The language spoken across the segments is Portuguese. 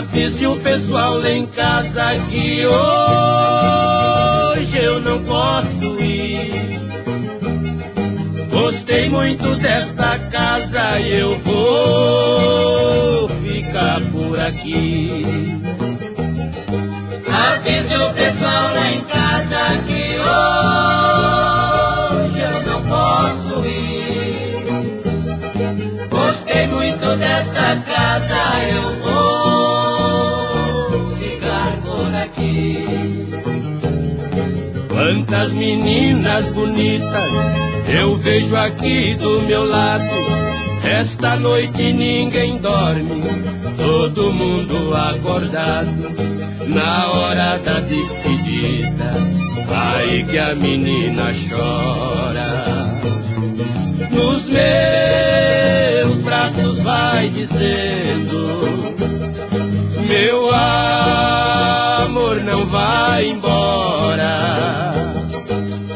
Avise o pessoal lá em casa que hoje eu não posso ir. Gostei muito desta casa e eu vou ficar por aqui. Avise o pessoal lá em casa que hoje eu não posso ir. Gostei muito desta casa, eu vou ficar por aqui. Quantas meninas bonitas eu vejo aqui do meu lado. Esta noite ninguém dorme, todo mundo acordado. Na hora da despedida, aí que a menina chora. Nos meus braços vai dizendo: meu amor não vai embora.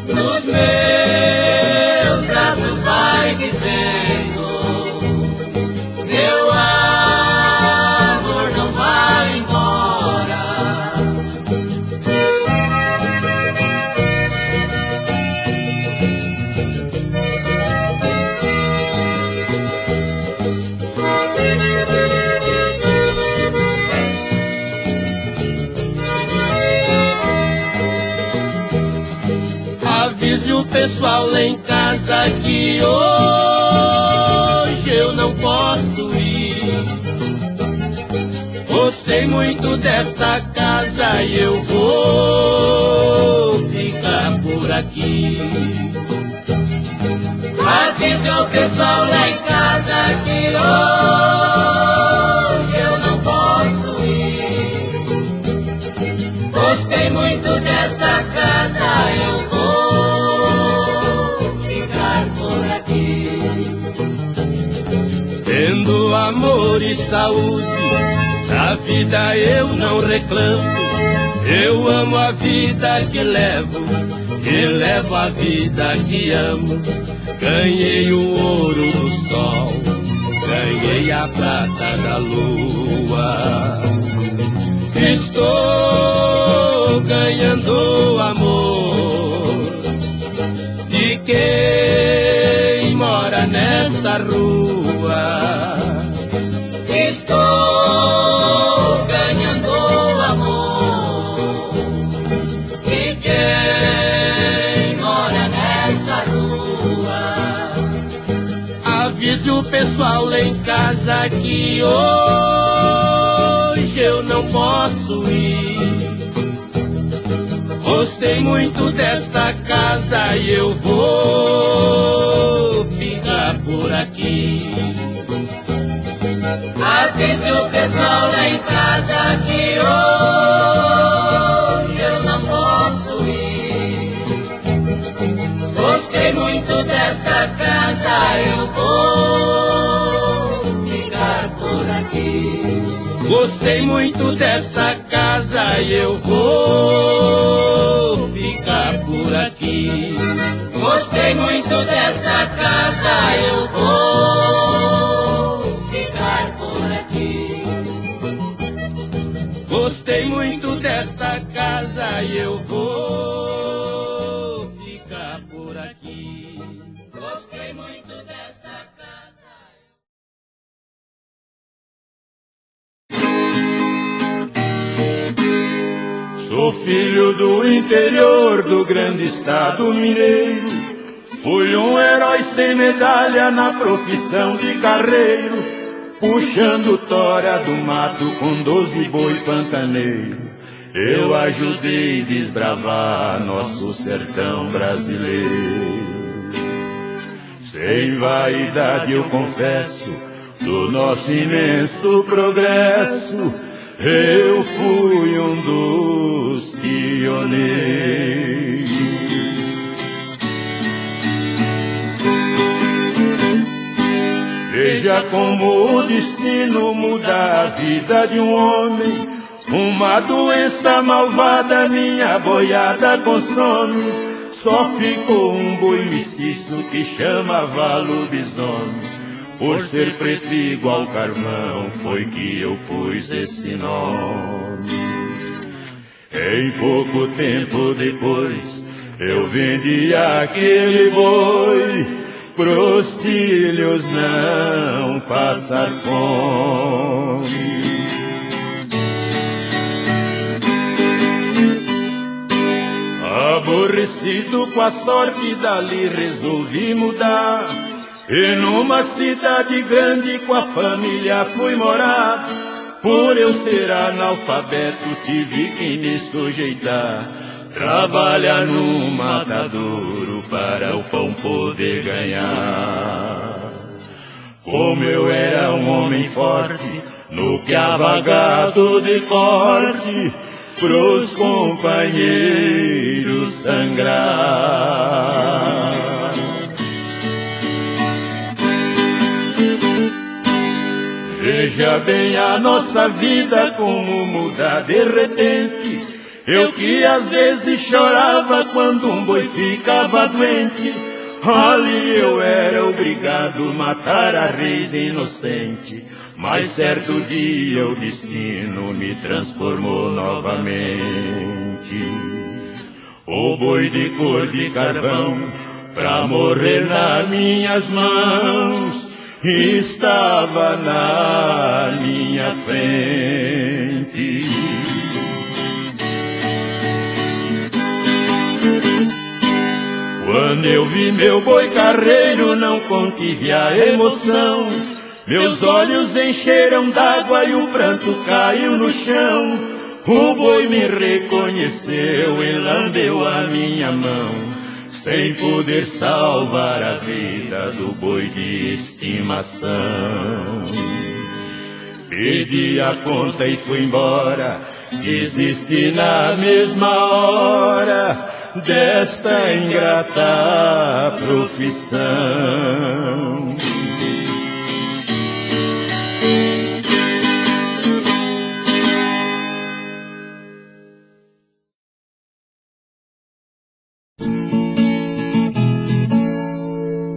Nos meus braços vai dizendo: meu amor não vai embora. Avise o pessoal lá em casa que hoje eu não posso ir. Gostei muito desta casa e eu vou ficar por aqui. Avise o pessoal lá em casa que hoje eu não posso ir. Gostei muito desta casa, eu vou ficar por aqui. Tendo amor e saúde, da vida eu não reclamo. Eu amo a vida que levo e levo a vida que amo. Ganhei o ouro do sol, ganhei a prata da lua. Estou ganhando amor de quem mora nesta rua. Estou ganhando amor de quem mora nesta rua. Avise o pessoal lá em casa que hoje eu não posso ir. Gostei muito desta casa e eu vou ficar por aqui. Avise o pessoal lá em casa que hoje eu não posso ir. Gostei muito desta casa, eu vou ficar por aqui. Gostei muito desta casa e eu vou ficar por aqui. Gostei muito desta casa, eu vou ficar por aqui. Gostei muito desta casa e eu vou ficar por aqui. Gostei muito desta casa. Sou filho do interior do grande estado mineiro. Fui um herói sem medalha na profissão de carreiro, puxando tora do mato com 12 boi pantaneiro. Eu ajudei a desbravar nosso sertão brasileiro. Sem vaidade eu confesso do nosso imenso progresso, eu fui um dos pioneiros. Veja como o destino muda a vida de um homem. Uma doença malvada minha boiada consome. Só ficou um boi mestiço que chamava lobisomem. por ser preto igual carvão, foi que eu pus esse nome. Em pouco tempo depois, eu vendi aquele boi pros filhos não passar fome. Aborrecido com a sorte, dali resolvi mudar, e numa cidade grande com a família fui morar. Por eu ser analfabeto tive que me sujeitar, trabalhar no matadouro para o pão poder ganhar. Como eu era um homem forte, no que avagado de corte, pros companheiros sangrar. Veja bem a nossa vida como muda de repente. Eu que às vezes chorava quando um boi ficava doente, ali eu era obrigado a matar a reis inocente. Mas certo dia o destino me transformou novamente. O boi de cor de carvão, pra morrer nas minhas mãos, estava na minha frente. Quando eu vi meu boi carreiro, não contive a emoção. Meus olhos encheram d'água e o pranto caiu no chão. O boi me reconheceu e lambeu a minha mão, sem poder salvar a vida do boi de estimação. Pedi a conta e fui embora, desisti na mesma hora desta ingrata profissão.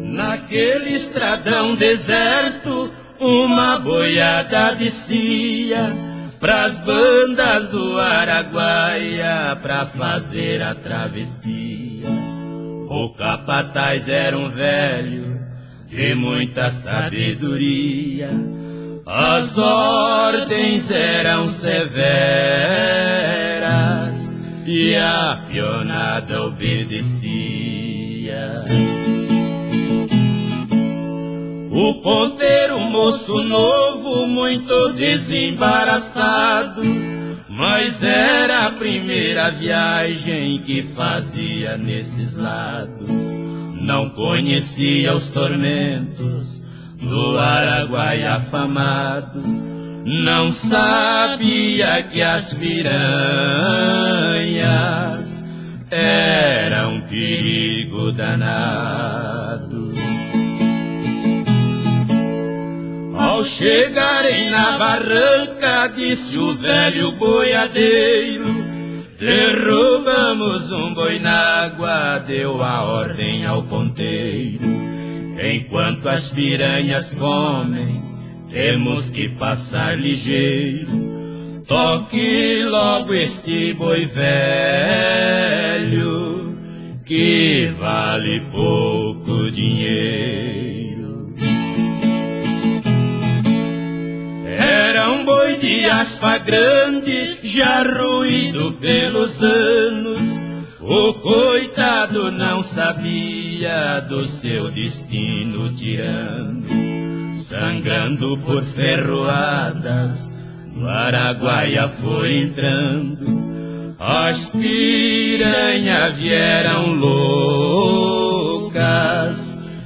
Naquele estradão deserto, uma boiada descia pras bandas do Araguaia pra fazer a travessia. O capataz era um velho de muita sabedoria, as ordens eram severas e a pionada obedecia. O ponteiro, moço novo, muito desembaraçado, mas era a primeira viagem que fazia nesses lados. Não conhecia os tormentos do Araguaia afamado, não sabia que as piranhas eram um perigo danado. Ao chegarem na barranca, disse o velho boiadeiro, derrubamos um boi na água, deu a ordem ao ponteiro. Enquanto as piranhas comem, temos que passar ligeiro. Toque logo este boi velho, que vale pouco dinheiro. Era um boi de aspa grande, já ruído pelos anos. O coitado não sabia do seu destino tirano. Sangrando por ferroadas, no Araguaia foi entrando. As piranhas vieram loucas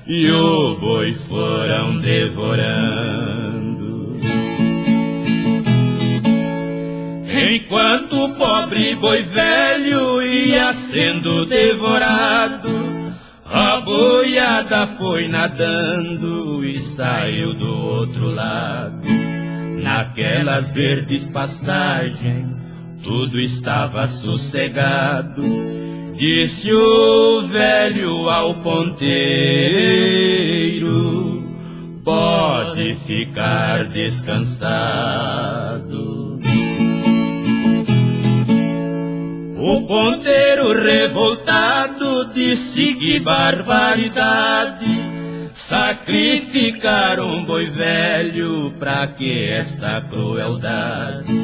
e o boi foram devorando. Enquanto o pobre boi velho ia sendo devorado, a boiada foi nadando e saiu do outro lado. Naquelas verdes pastagens, tudo estava sossegado. Disse o velho ao ponteiro: pode ficar descansado. O ponteiro revoltado disse que barbaridade, sacrificar um boi velho pra que esta crueldade?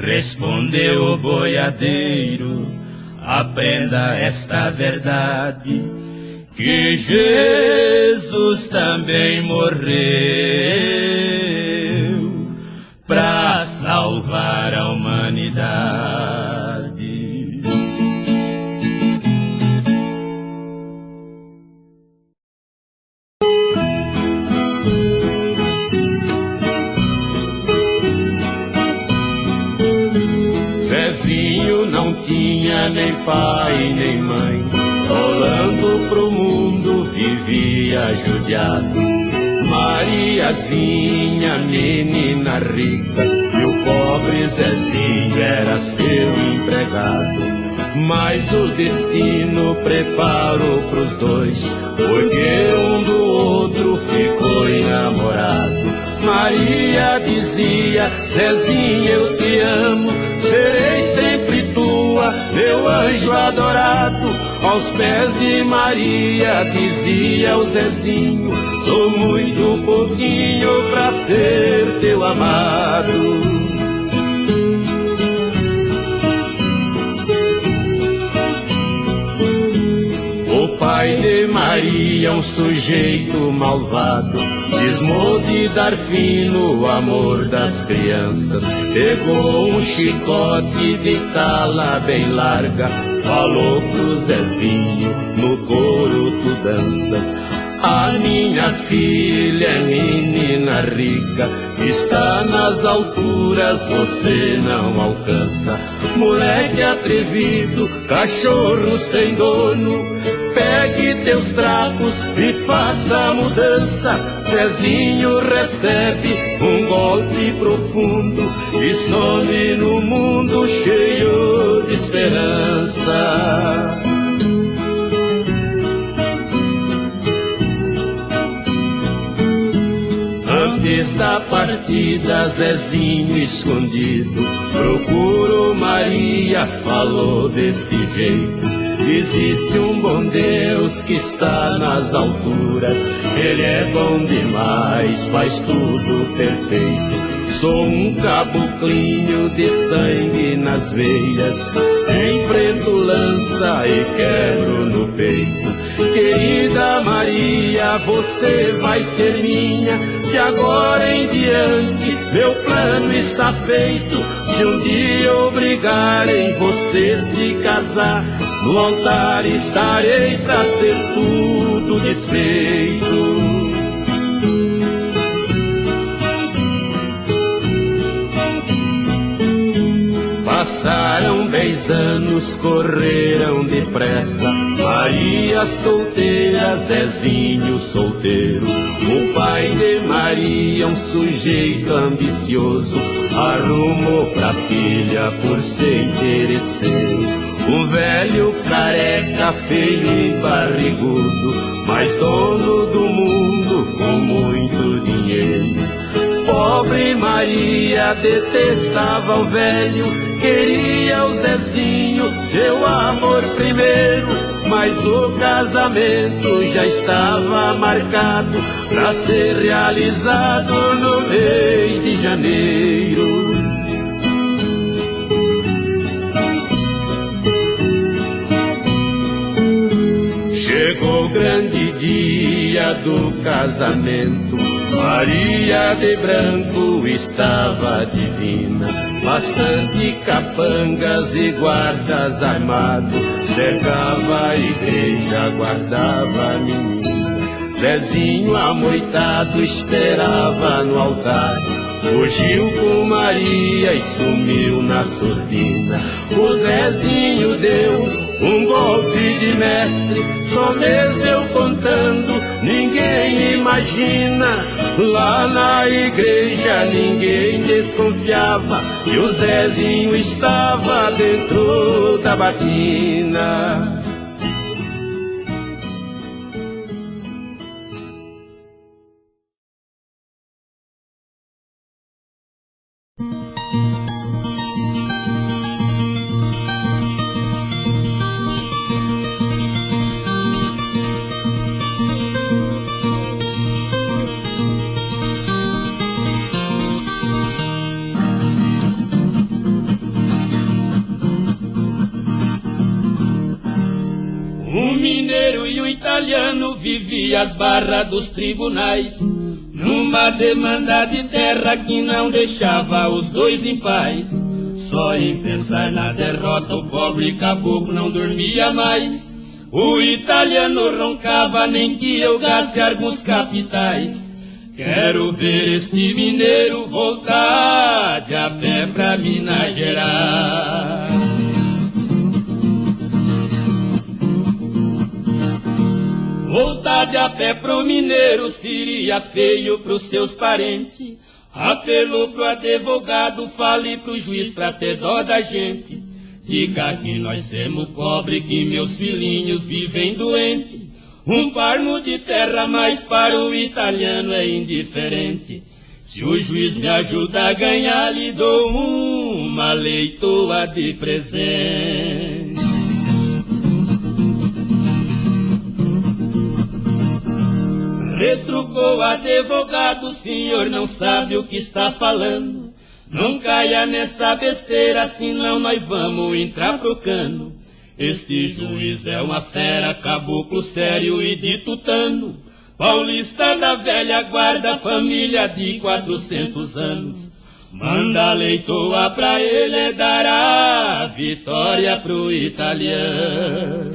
Respondeu o boiadeiro, aprenda esta verdade, que Jesus também morreu pra salvar a humanidade. Zezinho não tinha nem pai nem mãe, rolando pro mundo vivia judiado. Mariazinha, menina rica, e o pobre Zezinho era seu empregado. Mas o destino preparou pros dois, porque um do outro ficou enamorado. Maria dizia, Zezinho, eu te amo, serei sempre tua, meu anjo adorado. Aos pés de Maria dizia o Zezinho, sou muito pouquinho pra ser teu amado. O pai de Maria, um sujeito malvado, cismou de dar fim no amor das crianças. Pegou um chicote de tala bem larga, falou pro Zezinho, no coro tu danças. A minha filha é menina rica, está nas alturas, você não alcança. Moleque atrevido, cachorro sem dono, pegue teus trapos e faça a mudança. Zezinho recebe um golpe profundo e some no mundo cheio de esperança. Antes da partida, Zezinho escondido procurou Maria, falou deste jeito: existe um bom Deus que está nas alturas, Ele é bom demais, faz tudo perfeito. Sou um caboclinho de sangue nas veias, enfrento lança e quebro no peito. Querida Maria, você vai ser minha, de agora em diante meu plano está feito. Se um dia obrigarem você se casar, no altar estarei pra ser tudo desfeito. Passaram 10 anos, correram depressa. Maria solteira, Zezinho solteiro. O pai de Maria, um sujeito ambicioso, arrumou pra filha por ser interesseiro. Um velho careca, feio e barrigudo, mas dono do mundo com muito dinheiro. Pobre Maria detestava o velho, queria o Zezinho, seu amor primeiro. Mas o casamento já estava marcado pra ser realizado no mês de janeiro. Chegou o grande dia do casamento, Maria de branco estava divina, bastante capangas e guardas armados, cercava a igreja, guardava a menina. Zezinho amoitado esperava no altar, fugiu com Maria e sumiu na surdina. O Zezinho deu um golpe de mestre, só mesmo eu contando, ninguém imagina. Lá na igreja ninguém desconfiava que o Zezinho estava dentro da batina. Um mineiro e um italiano viviam às barras dos tribunais, numa demanda de terra que não deixava os dois em paz. Só em pensar na derrota o pobre caboclo não dormia mais. O italiano roncava nem que eu gaste alguns capitais. Quero ver este mineiro voltar de a pé pra Minas Gerais. Voltar de a pé pro mineiro seria feio pros seus parentes. Apelou pro advogado, fale pro juiz pra ter dó da gente. Diga que nós somos pobres, que meus filhinhos vivem doentes. Um parmo de terra, mas para o italiano é indiferente. Se o juiz me ajuda a ganhar, lhe dou uma leitoa de presente. Retrucou o advogado, o senhor não sabe o que está falando. Não caia nessa besteira, senão nós vamos entrar pro cano. Este juiz é uma fera, caboclo sério e de tutano. Paulista da velha guarda, família de 400 anos. Manda a leitoa pra ele dar a vitória pro italiano.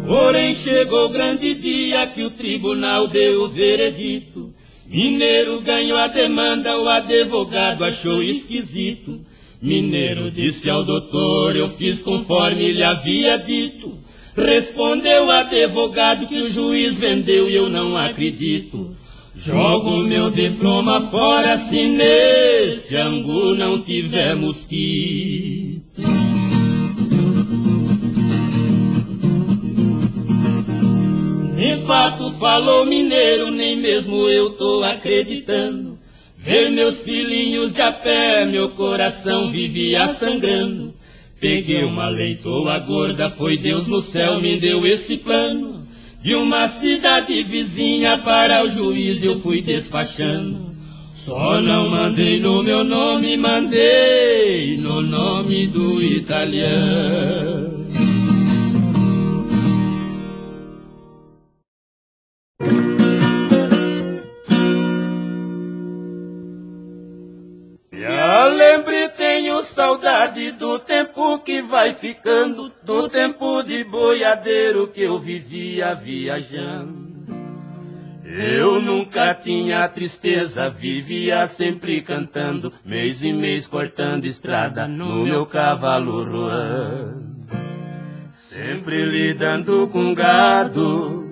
Porém chegou o grande dia que o tribunal deu o veredito. Mineiro ganhou a demanda, o advogado achou esquisito. Mineiro disse ao doutor, eu fiz conforme lhe havia dito. Respondeu o advogado que o juiz vendeu e eu não acredito. Jogo meu diploma fora se nesse angu não tiver mosquito. De fato falou mineiro, nem mesmo eu tô acreditando. Ver meus filhinhos de a pé, meu coração vivia sangrando. Peguei uma leitoa gorda, foi Deus no céu me deu esse plano. De uma cidade vizinha para o juiz eu fui despachando. Só não mandei no meu nome, mandei no nome do italiano. Lembre, tenho saudade do tempo que vai ficando, do tempo de boiadeiro que eu vivia viajando. Eu nunca tinha tristeza, vivia sempre cantando, mês e mês cortando estrada no meu cavalo roando. Sempre lidando com gado,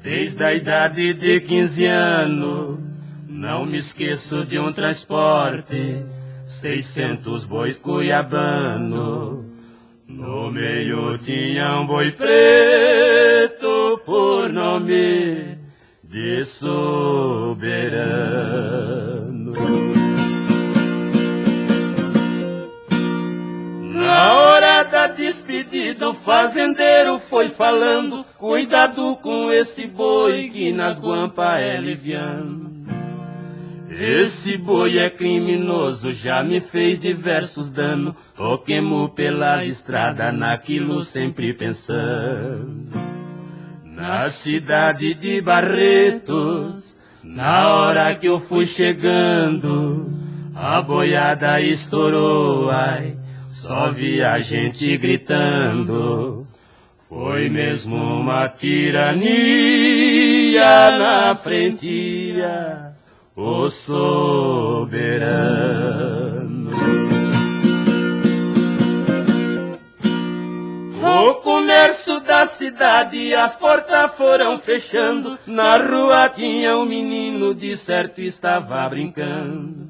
desde a idade de 15 anos. Não me esqueço de um transporte, 600 bois cuiabano. No meio tinha um boi preto por nome de Soberano. Na hora da despedida o fazendeiro foi falando, cuidado com esse boi que nas guampas é liviano. Esse boi é criminoso, já me fez diversos danos. Toquemo pela estrada, naquilo sempre pensando. Na cidade de Barretos, na hora que eu fui chegando, a boiada estourou, ai, só vi a gente gritando. Foi mesmo uma tirania na frente, o soberano. O comércio da cidade, as portas foram fechando. Na rua tinha um menino, de certo estava brincando.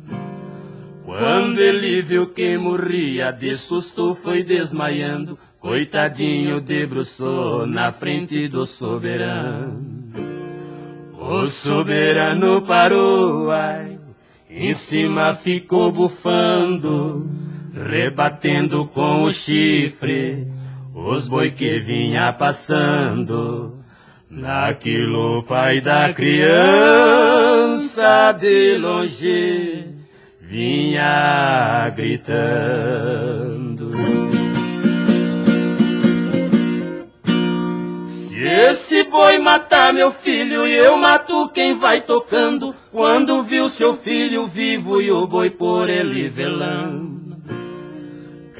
Quando ele viu que morria, de susto foi desmaiando. Coitadinho debruçou na frente do soberano. O soberano parou, ai, em cima ficou bufando, rebatendo com o chifre os boi que vinha passando. Naquilo o pai da criança de longe vinha gritando. Se esse boi matar meu filho, eu mato quem vai tocando. Quando viu seu filho vivo e o boi por ele velando,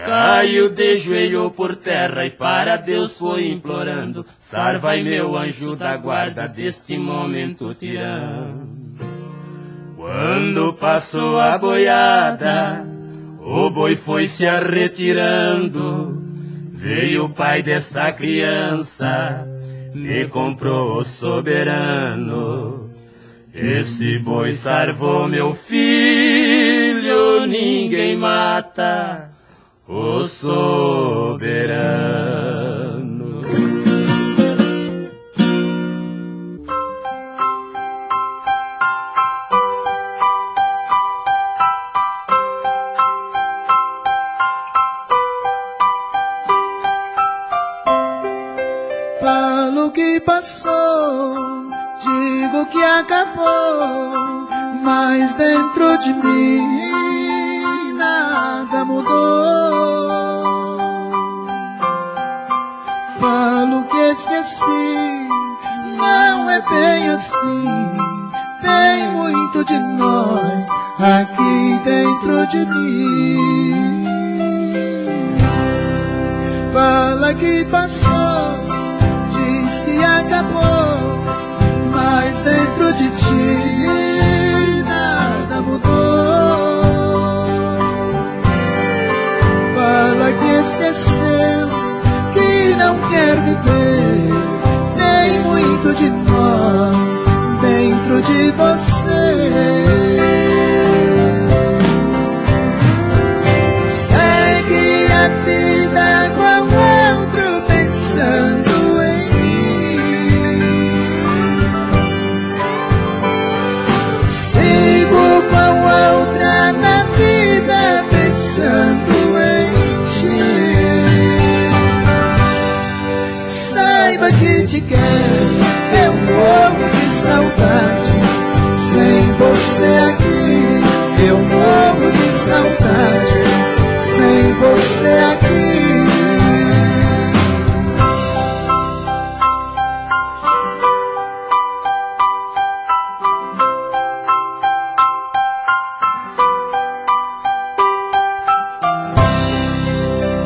caiu de joelho por terra e para Deus foi implorando: Sarvai meu anjo da guarda deste momento tirando. Quando passou a boiada, o boi foi se arretirando. Veio o pai dessa criança, me comprou o soberano. Esse boi sarvou meu filho, ninguém mata o soberano. Falo que passou, digo que acabou, mas dentro de mim nada mudou. Falo que esqueci, não é bem assim. Tem muito de nós aqui dentro de mim. Fala que passou, diz que acabou, mas dentro de ti nada mudou. Fala que esqueceu, que não quer viver. Tem muito de nós dentro de você. Segue a vida com outro pensando em mim. Sigo com outra na vida pensando em ti. Saiba que te quero, eu morro de saudades. Sem você aqui, eu morro de saudades. Sem você aqui.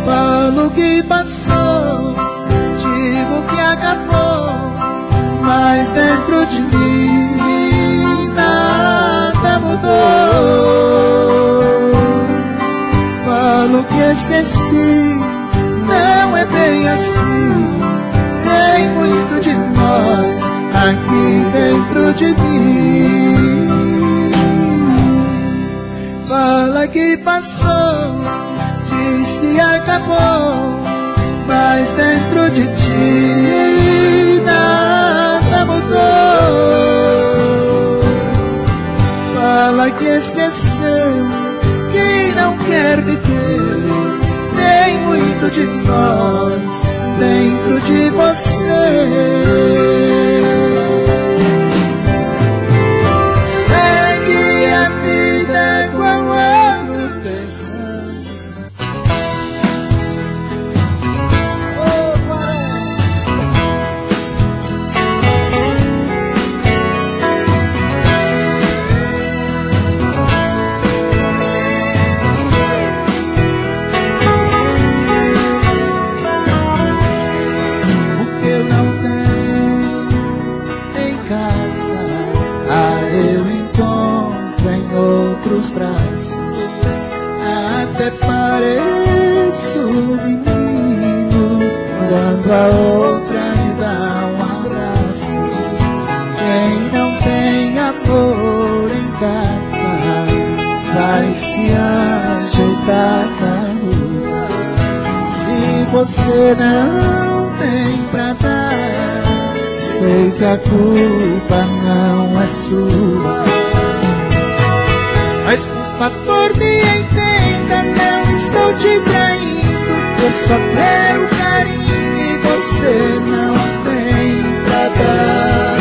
Falo que passou, digo que acabou, mas dentro de mim nada mudou. Falo que esqueci, não é bem assim. Tem muito de nós aqui dentro de mim. Fala que passou, diz que acabou, mas dentro de ti nada mudou. Fala que esqueceu, que não quer viver. Tem muito de nós dentro de você. Segue a vida com outro pensando. Até pareço menino quando a outra me dá um abraço. Quem não tem amor em casa vai se ajeitar na rua. Se você não tem pra dar, sei sei que a culpa não é sua, mas por favor me entenda, não estou te traindo. Eu só quero carinho e você não tem pra dar.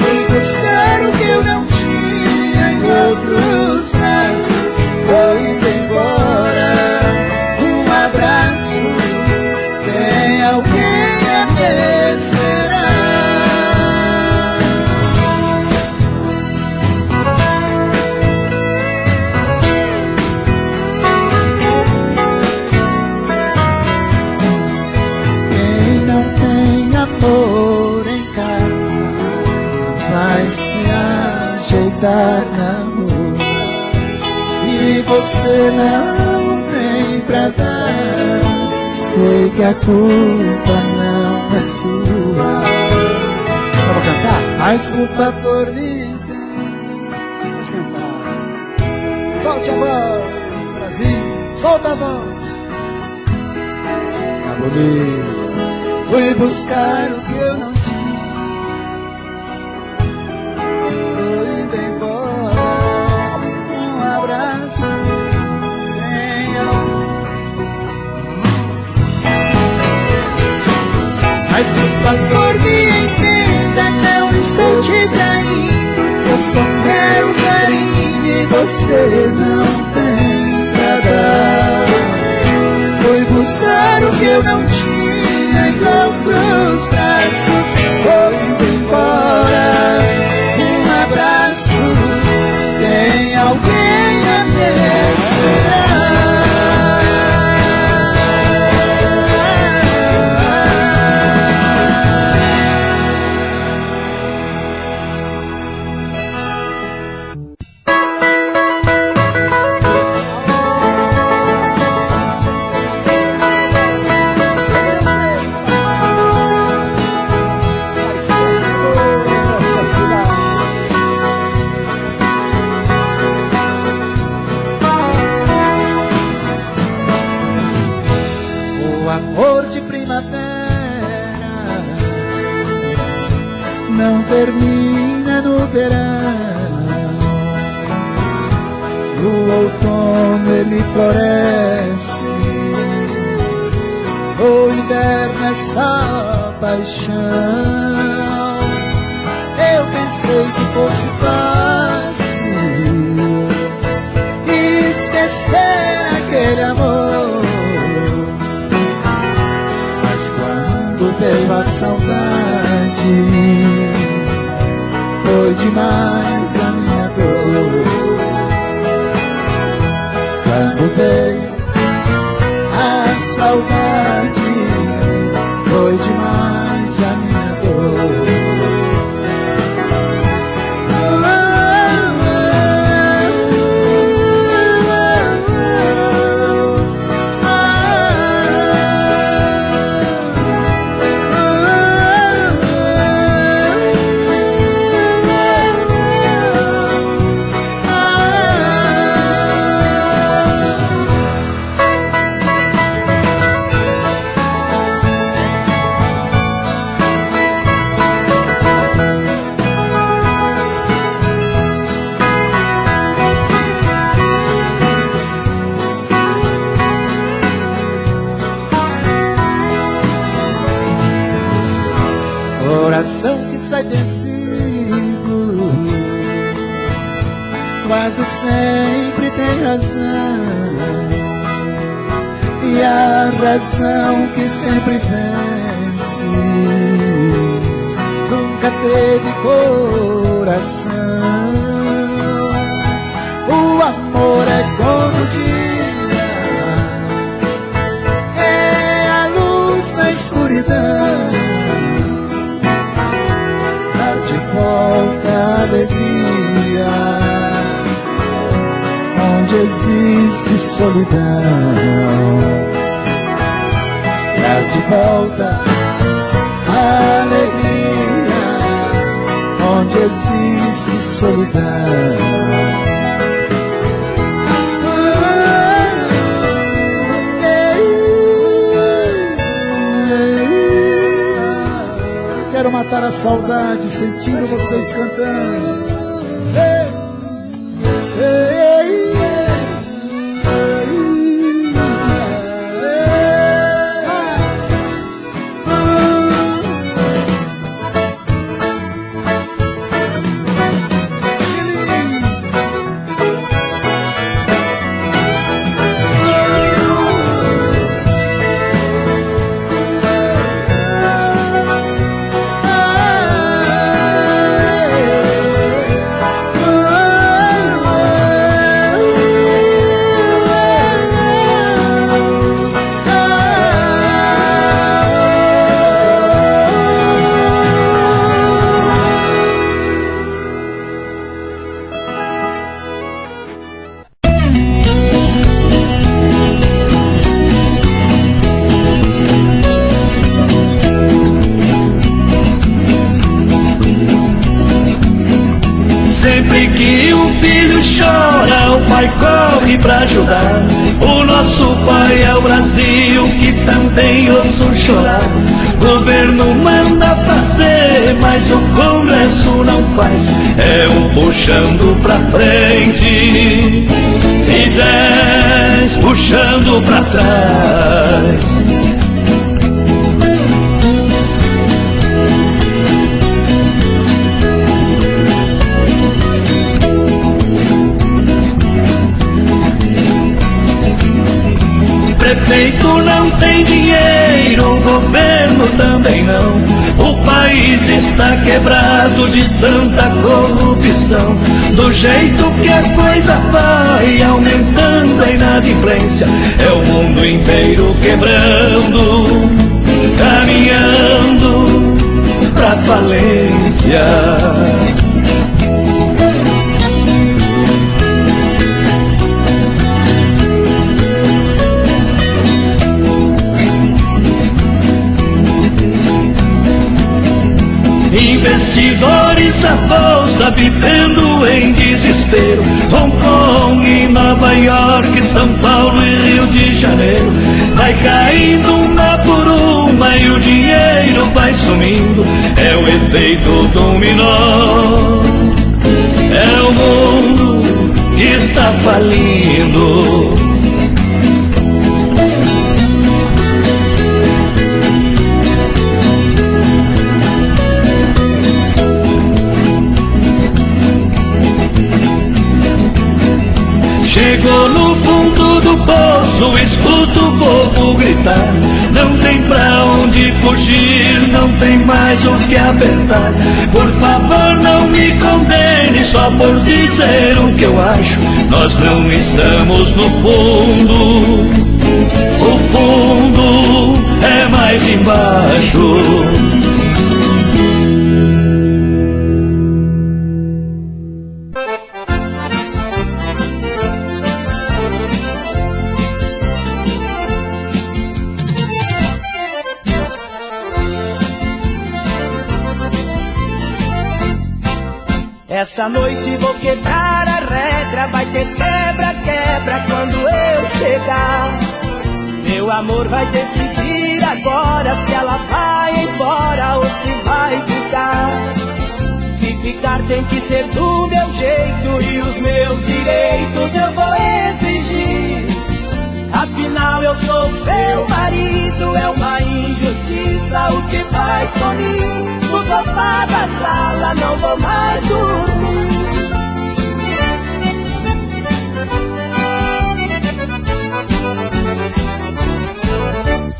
E buscar o que eu não tinha em outros braços, vou indo embora. Um abraço, tem alguém a me esperar. Quem não tem amor em casa vai se ajeitar na rua. Se você não tem pra dar, sei que a culpa não é sua. Vamos cantar? Mas por favor me entenda. Vamos cantar. Solte a voz, Brasil, solta a voz. Tá bonito. Fui buscar o que eu não tinha, vou indo embora. Um abraço, mas por favor me entenda, não estou te traindo. Eu só quero carinho e você não tem pra dar. Fui buscar o que eu não tinha em outros braços, vou indo embora. Um abraço, tem alguém a me esperar. Não termina no verão, no outono ele floresce, o inverno é só paixão. Eu pensei que fosse fácil esquecer aquele amor, mas quando veio a saudade, foi demais a minha dor. Quando veio a saudade, foi demais a minha dor. Coração que sai vencido quase sempre tem razão, e a razão que sempre vence nunca teve coração. O amor é como o dia, é a luz na escuridão, volta a alegria onde existe solidão. Traz de volta a alegria onde existe solidão. quero matar a saudade sentindo vocês cantando. Pra ajudar, o nosso pai é o Brasil, que também ouço chorar. Governo manda fazer, mas o Congresso não faz. É um puxando pra frente e 10 puxando pra trás. Prefeito não tem dinheiro, o governo também não. O país está quebrado de tanta corrupção. Do jeito que a coisa vai aumentando a inadimplência, é o mundo inteiro quebrando, caminhando pra falência. Investidores da bolsa vivendo em desespero. Hong Kong e Nova York, São Paulo e Rio de Janeiro. Vai caindo uma por uma e o dinheiro vai sumindo. É o efeito dominó. É o mundo que está falindo. Chegou no fundo do poço, escuto o povo gritar. Não tem pra onde fugir, não tem mais o que apertar. Por favor não me condene só por dizer o que eu acho. Nós não estamos no fundo, o fundo é mais embaixo. Essa noite vou quebrar a regra, vai ter quebra-quebra quando eu chegar. Meu amor vai decidir agora se ela vai embora ou se vai ficar. Se ficar tem que ser do meu jeito e os meus direitos eu vou exigir. Afinal eu sou seu marido, é uma injustiça o que vai sumir. No sofá da sala não vou mais dormir.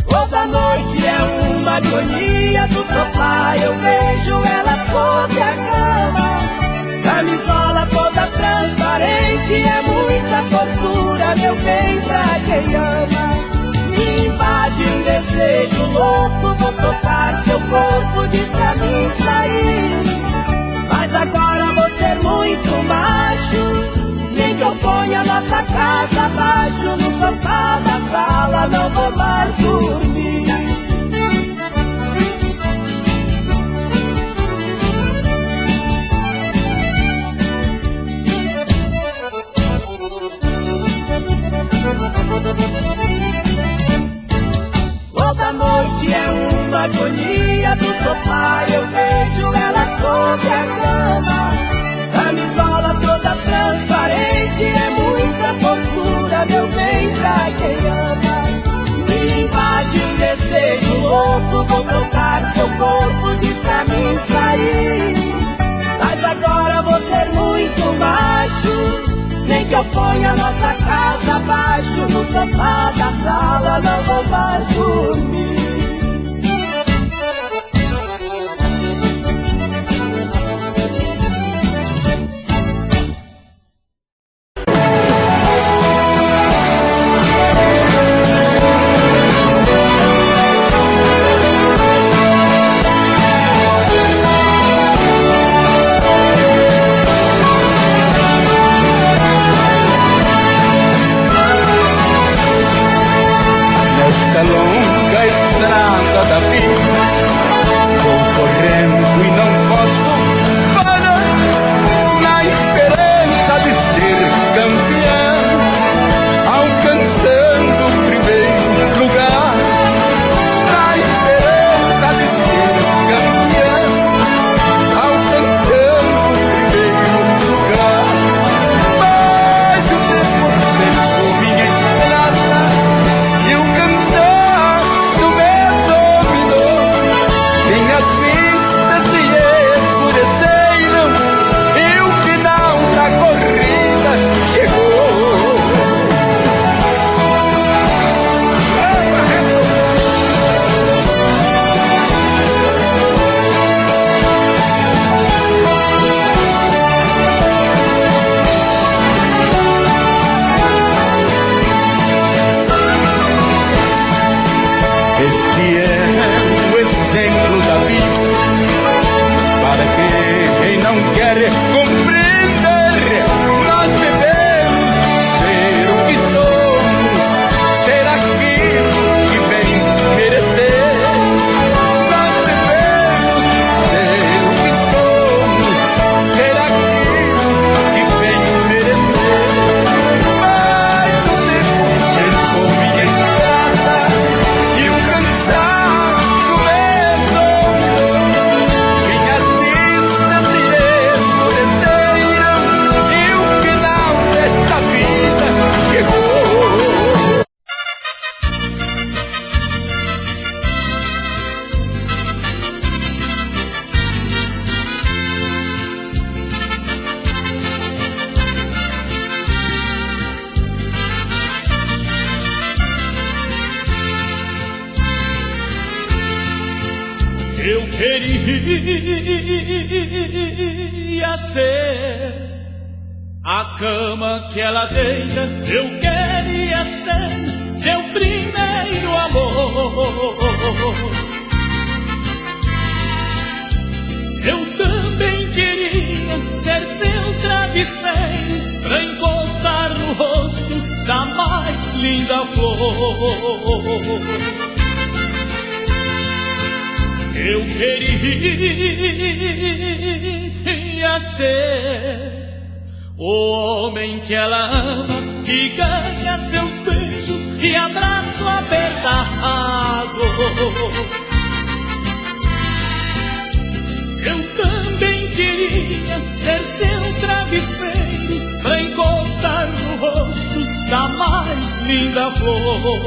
Toda noite é uma agonia, do sofá eu vejo ela sobre a cama. Camisola toda transparente, é muita tortura, meu bem, pra quem ama. Me invade um desejo louco, vou tocar seu corpo, diz pra mim sair. Mas agora vou ser muito macho, nem que eu ponha nossa casa abaixo. No sofá da sala não vou mais dormir. Toda noite é uma agonia, do sofá eu põe a nossa casa abaixo, no sofá da sala não vou mais dormir. Nesta longa estrada da vida vou correndo e não posso parar, na esperança de ser campeão, alcançando o primeiro lugar, na esperança de ser campeão, alcançando o primeiro lugar. Mas o tempo cercou minha estrada e o cansaço me dominou. Minhas vistas se escureceram e o final da corrida chegou. Este é o exemplo da vida para quem não quer compreender. Nós devemos ser o que somos, ter aquilo que bem merecer. Nós devemos ser o que somos, ter aquilo que bem merecer. Mas o tempo cercou minha estrada e o cansaço me dominou. Minhas vistas se escureceram e o final desta vida chegou. Eu queria ser a cama que ela deita, eu queria ser seu primeiro amor. Eu também queria ser seu travesseiro pra encostar no rosto da mais linda flor. Eu queria ser o homem que ela ama, que ganha seus beijos e abraço apertado. Eu também queria ser seu travesseiro pra encostar no rosto da mais linda flor.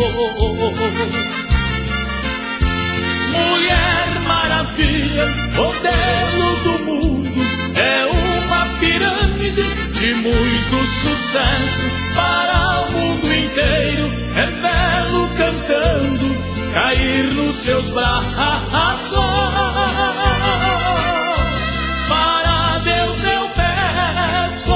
Mulher maravilha, modelo do mundo, é uma pirâmide de muito sucesso para o mundo inteiro. É belo cantando, cair nos seus braços. Para Deus eu peço.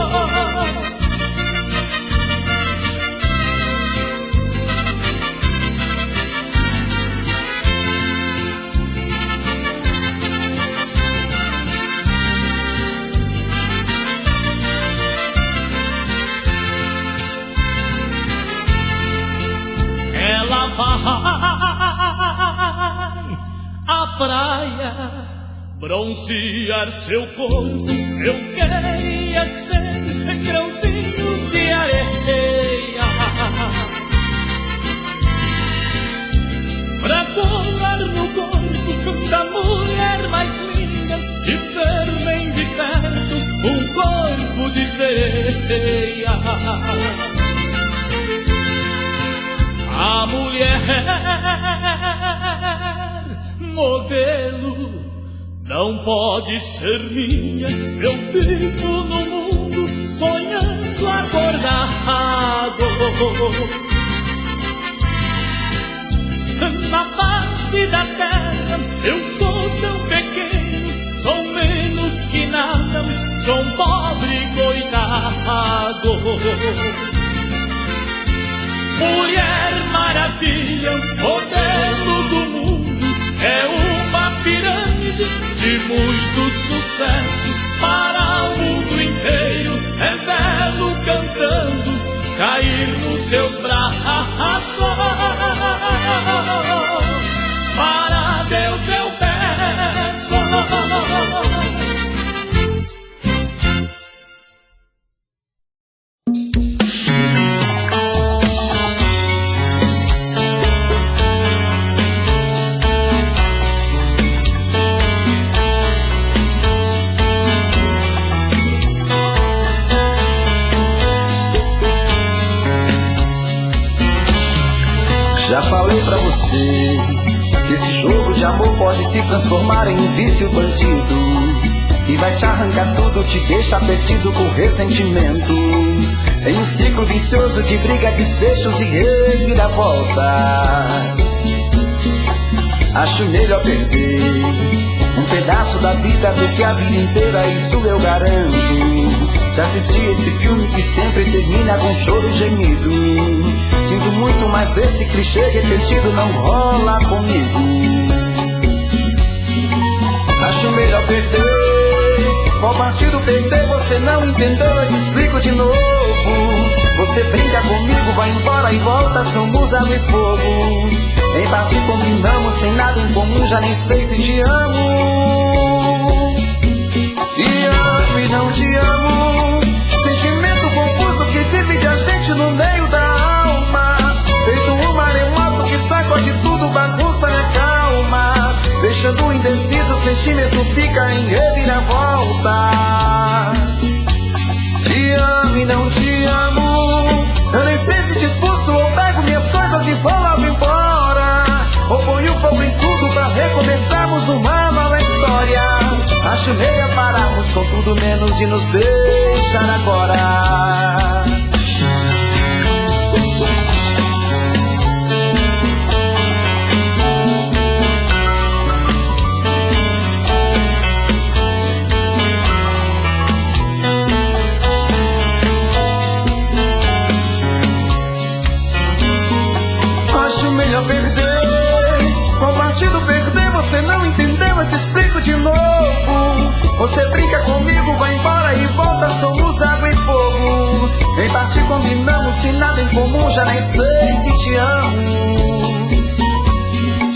Ela vai à praia bronzear seu corpo. Eu queria ser grãozinhos de areia pra colar no corpo da mulher mais linda e ver bem de perto um corpo de sereia. A mulher modelo não pode ser minha. Eu vivo no mundo sonhando canto acordado. Na face da terra eu sou tão pequeno, sou menos que nada, sou um pobre coitado. Mulher maravilha, modelo do mundo, é uma pirâmide de muito sucesso para o mundo inteiro. É belo cantando, cair nos seus braços. Para Deus eu peço. Já falei pra você que esse jogo de amor pode se transformar em um vício bandido, que vai te arrancar tudo, te deixa perdido com ressentimentos, em um ciclo vicioso de briga, desfechos e reviravoltas. Acho melhor perder um pedaço da vida do que a vida inteira, isso eu garanto. Já assisti esse filme que sempre termina com choro e gemido. Sinto muito, mas esse clichê repetido não rola comigo. Acho melhor perder. Qual partido perder? Você não entendeu, eu te explico de novo. Você brinca comigo, vai embora e volta, somos água e fogo. Em parte combinamos, sem nada em comum, já nem sei se te amo. Te amo e não te amo, sentimento confuso que divide a gente no meio da alma. Feito um maremoto que sacode tudo, bagunça minha calma. Deixando indeciso, o sentimento fica em reviravoltas. Te amo e não te amo, eu nem sei se te expulso ou pego minhas coisas e vou logo embora, ou ponho fogo em tudo pra recomeçarmos uma nova história. Acho melhor pararmos com tudo menos de nos beijar agora. Acho melhor perder. Qual partido perder? Você não entendeu, eu te explico de novo. Você brinca comigo, vai embora e volta, somos água e fogo. Em parte combinamos, se nada em comum, já nem sei se te amo.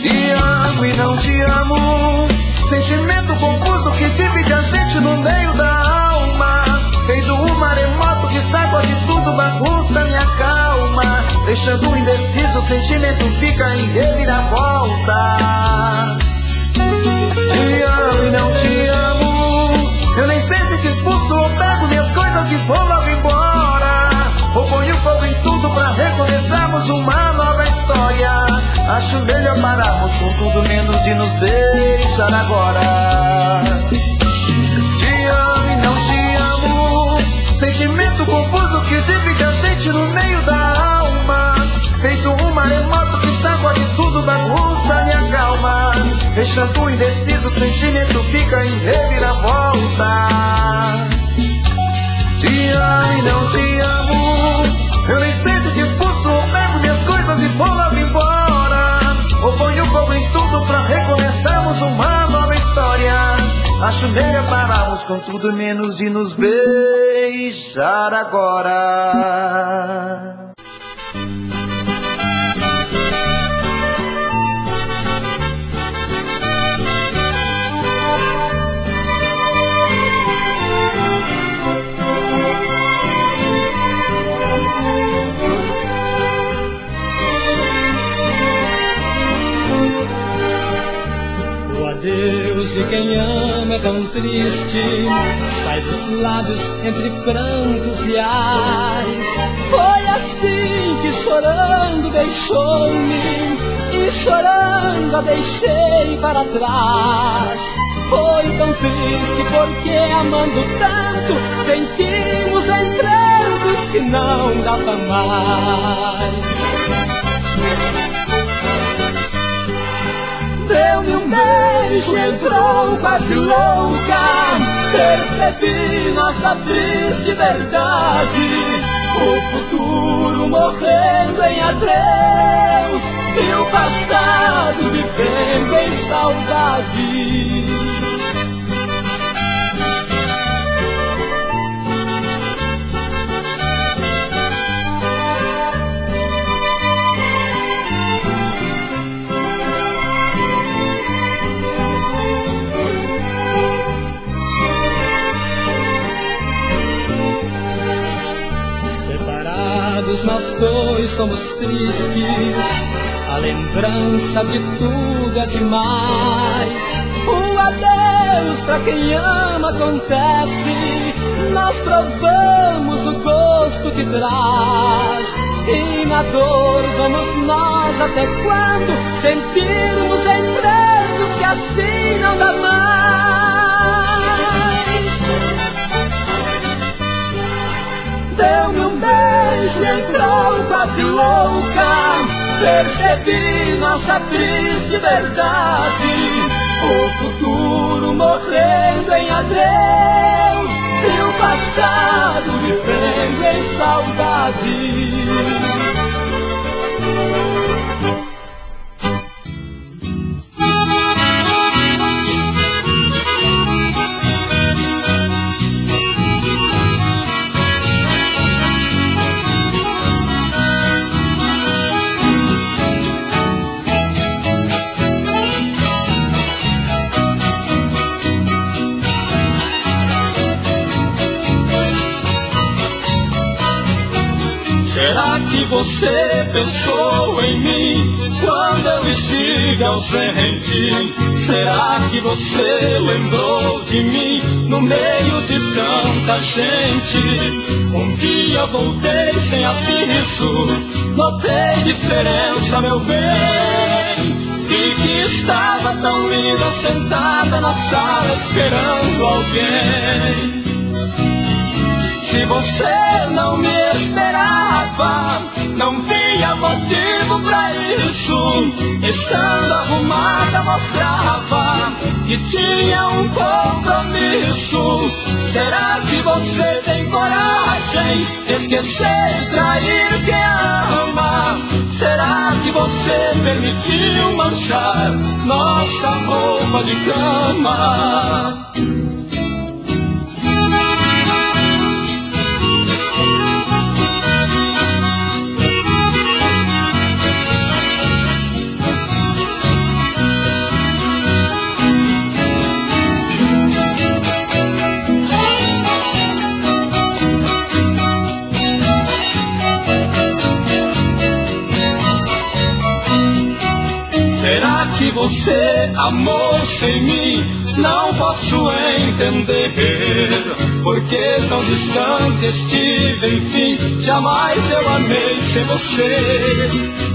Te amo e não te amo, sentimento confuso que divide a gente no meio da alma. Feito um maremoto que sacode tudo, bagunça minha calma. Deixando indeciso, o sentimento fica em reviravolta. Te amo e não te amo, eu nem sei se te expulso ou pego minhas coisas e vou logo embora, ou ponho fogo em tudo pra recomeçarmos uma nova história. Acho melhor pararmos com tudo menos de nos beijar agora. Te amo e não te amo, sentimento confuso que divide a gente no meio da alma. Feito um maremoto que sacode tudo, bagunça minha calma. Deixando indeciso, o sentimento fica em reviravoltas. Te amo e não te amo, eu nem sei se te expulso ou pego minhas coisas e vou logo embora, ou ponho fogo em tudo pra recomeçarmos uma nova história. Acho melhor pararmos com tudo menos de nos beijar agora. Deus de quem ama é tão triste, sai dos lábios entre prantos e ais. Foi assim que chorando deixou-me, e chorando a deixei para trás. foi tão triste, porque amando tanto, sentimos entrantos que não dava mais. Deu-me um beijo, entrou quase louca, percebi nossa triste verdade. O futuro morrendo em adeus e o passado vivendo em saudade. Nós dois somos tristes, a lembrança de tudo é demais. Um adeus pra quem ama acontece, nós provamos o gosto que traz. E na dor vamos nós até quando sentirmos encantos que assim não dá mais. Deu-me um beijo, entrou quase louca, percebi nossa triste verdade. O futuro morrendo em adeus e o passado vivendo em saudade. Será que você pensou em mim quando eu estive ausente? Será que você lembrou de mim no meio de tanta gente? Um dia voltei sem aviso, notei diferença, meu bem. Vi que estava tão linda sentada na sala esperando alguém. Se você não me esperava, não via motivo pra isso. Estando arrumada mostrava que tinha um compromisso. Será que você tem coragem de esquecer e trair quem ama? Será que você permitiu manchar nossa roupa de cama? Será que você amou sem mim? Não posso entender. Porque tão distante estive, enfim, jamais eu amei sem você.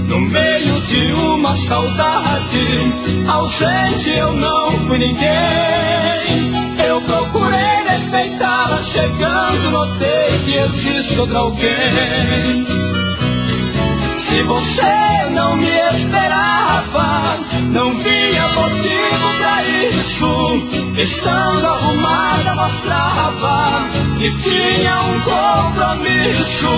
No meio de uma saudade, ausente eu não fui ninguém. Eu procurei respeitá-la, chegando notei que existe outra alguém. Se você não me esperava, não via motivo pra isso. Estando arrumada mostrava que tinha um compromisso.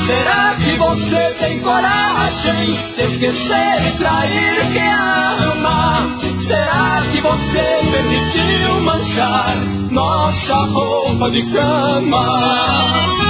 Será que você tem coragem de esquecer e trair quem ama? Será que você permitiu manchar nossa roupa de cama?